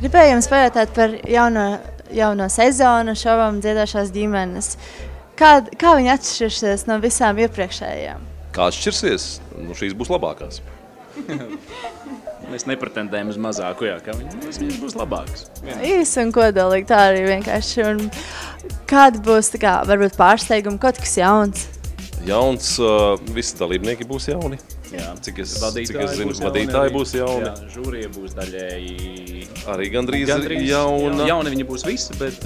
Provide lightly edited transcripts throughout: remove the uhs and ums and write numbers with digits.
Gribēju jums pajautāt par jauno sezonu šovam Dziedošās ģimenes. Kā viņi atšķirsies no visām iepriekšējām? Kā atšķirsies? Nu, šīs būs labākās. Mēs nepretendējam uz mazāku, jā, kā viņas būs labākas. Īsi un kodolīgi, tā arī vienkārši. Un kāda būs, tā kā, varbūt pārsteiguma, kaut kas jauns? Jauns, visi dalībnieki būs jauni. Jā, cik es zinu, vadītāji būs jauni. Jā, žūrija būs daļēji... Arī gandrīz jauna. Jauni viņi būs visi, bet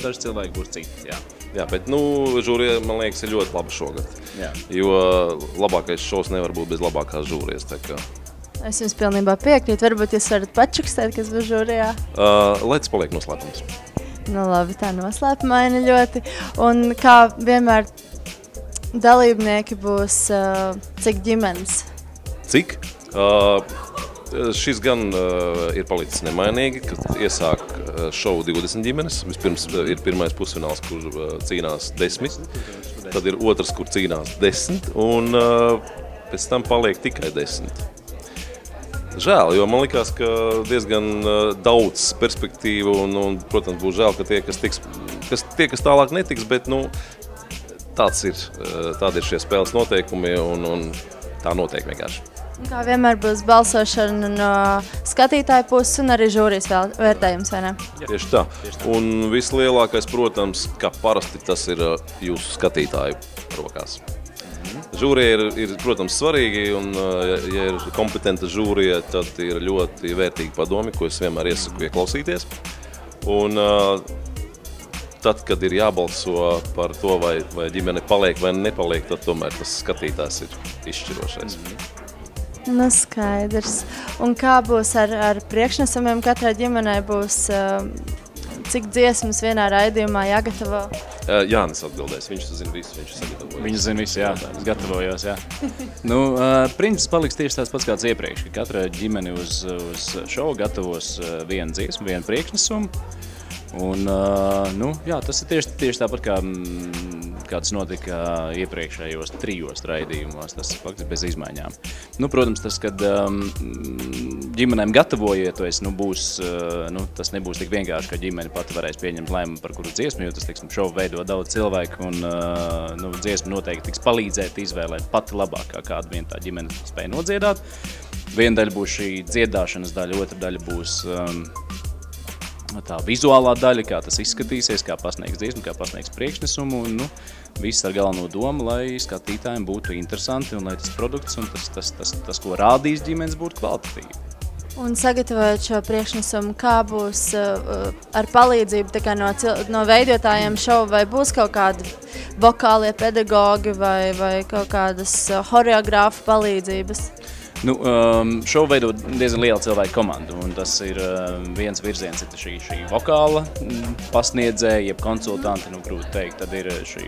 daži cilvēki būs citi, jā. Jā, bet, žūrija, man liekas, ir ļoti laba šogad. Jā. Jo labākais šovs nevar būt bez labākās žūrijas, tā kā... Es jums pilnībā piekrītu. Varbūt jūs varat pačukstēt, kas būs žūrijā? Lai tas paliek noslēpums. Nu labi, tā noslēpumaina ļoti. Un kā vienmēr dalībnieki būs cik ģimenes? Cik? Šis gan ir palicis nemainīgi, kad iesāk šovu 20 ģimenes. Vispirms ir pirmais pusfināls, kur cīnās 10, tad ir otrs, kur cīnās 10, un pēc tam paliek tikai 10. Žēl, jo man likās, ka diezgan daudz perspektīvu, un protams, būs žēl, ka tie, kas tālāk netiks, bet, tādi ir šie spēles noteikumi, un tā notiek vienkārši. Kā vienmēr būs balsošana no skatītāju puses un arī žūrijas vērtējums, vai ne? Tieši tā. Un vislielākais, protams, kā parasti tas ir jūsu skatītāju rokās. Žūrija ir, protams, svarīgi, un ja ir kompetenta žūrija, tad ir ļoti vērtīgi padomi, ko es vienmēr iesaku ieklausīties. Un tad, kad ir jābalso par to, vai ģimene paliek vai nepaliek, tad tomēr tas skatītājs ir izšķirošais. Nu, skaidrs. Un kā būs ar priekšnesumiem? Katrai ģimenei būs cik dziesmas vienā raidījumā jāgatavo? Jānis atbildēs, viņš zina visu, viņš sagatavojas. Viņš zina visu, jā, gatavojos, jā. Princips paliks tieši tās pats kāds iepriekš, ka katra ģimene uz šovu gatavos vienu dziesmu, vienu priekšnesumu. Un, jā, tas ir tieši tāpat, kā tas notika iepriekšējos 3 raidījumos, tas ir faktiski bez izmaiņām. Protams, tas, kad ģimenēm gatavojoties, tas nebūs tik vienkārši, ka ģimene pati varēs pieņemt lēmumu par kuru dziesmu, jo tas, šovu veido daudz cilvēku, un dziesma noteikti tiks palīdzēt izvēlēt pati labākā, kādu vien tā ģimene spēja nodziedāt. Viena daļa būs šī dziedāšanas daļa, otra daļa būs tā vizuālā daļa, kā tas izskatīsies, kā pasniegs dziesmu, kā pasniegs priekšnesumu, un viss ar galveno domu, lai skatītājiem būtu interesanti un lai tas produkts un tas ko rādīs ģimenes, būtu kvalitatīvi. Un sagatavojot šo priekšnesumu, kā būs ar palīdzību tā kā no veidotājiem šovu, vai būs kaut kādi vokālie pedagogi vai kaut kādas horeogrāfu palīdzības? Šovu veido diezgan liela cilvēku komanda, un tas ir viens virziens, ir šī vokāla pasniedzēja, jeb konsultanti, grūti teikt, tad ir šī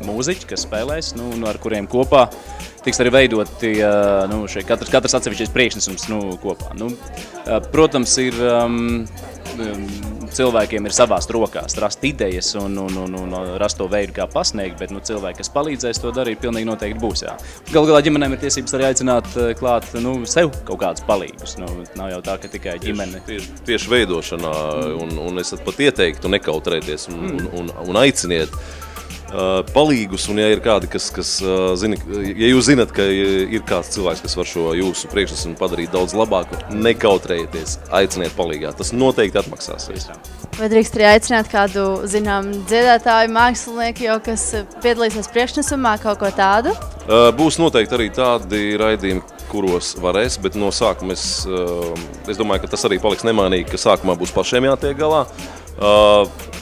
mūziķi, kas spēlēs, ar kuriem kopā tiks arī veidoti katrs atsevišķais priekšnesums kopā. Protams, ir cilvēkiem ir savās rokās rast idejas un rast to veidu, kā pasniegt, bet cilvēki, kas palīdzēs to darīt, pilnīgi noteikti būs, jā. Galu galā ģimenēm ir tiesības arī aicināt klāt, sev kaut kādus palīgus. Nav jau tā, ka tikai ģimene. Tieši veidošanā, un es pat ieteiktu nekautrēties un aiciniet palīgus, un ja ir kādi, kas zina, ja jūs zinat, ka ir kāds cilvēks, kas var šo jūsu priekšnesumu padarīt daudz labāku, nekautrējieties, aiciniet palīgā. Tas noteikti atmaksāsies. Vai drīkst arī aicināt kādu, dziedātāju, mākslinieku, kas piedalīsies priekšnesumā, kaut ko tādu? Būs noteikti arī tādi raidījumi, kuros varēs, bet no sākuma es domāju, ka tas arī paliks nemainīgi, ka sākumā būs pašiem jātiek galā.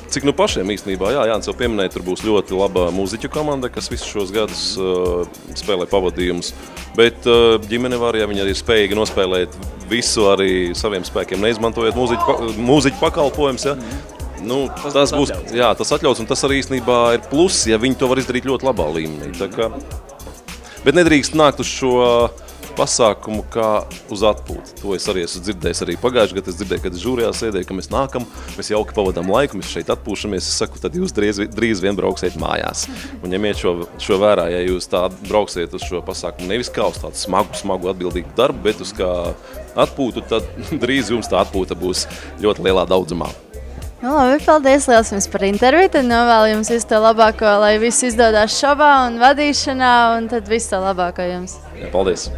Cik pašiem īstenībā, Jānis jau pieminēja, tur būs ļoti laba mūziķu komanda, kas visus šos gadus spēlē pavadījumus, bet ģimene var, ja viņi arī ir spējīgi nospēlēt visu arī saviem spēkiem, neizmantojot mūziķu pakalpojums, ja? Tas būs, tas atļauts, un tas arī īstenībā ir pluss, ja viņi to var izdarīt ļoti labā līmenī. Bet nedrīkst nākt uz šo pasākumu kā uz atpūti. To es arī esmu dzirdējis arī pagājušajā gadā. Es dzirdēju, kad žūrijā sēdēju, ka mēs nākam, mēs jauki pavadām laiku, mēs šeit atpūšamies. Es saku, tad jūs drīz vien brauksiet mājās. Un ņemiet šo vērā, ja jūs tā brauksiet uz šo pasākumu nevis kā uz tādu smagu atbildīgu darbu, bet uz kā atpūtu, tad drīz jums tā atpūta būs ļoti lielā daudzumā. Nu, labi, paldies liels jums par interviju. Tad novēlu jums visu to labāko, lai viss izdodās šovā un vadīšanā, un tad visu to labāko jums. Jā, paldies!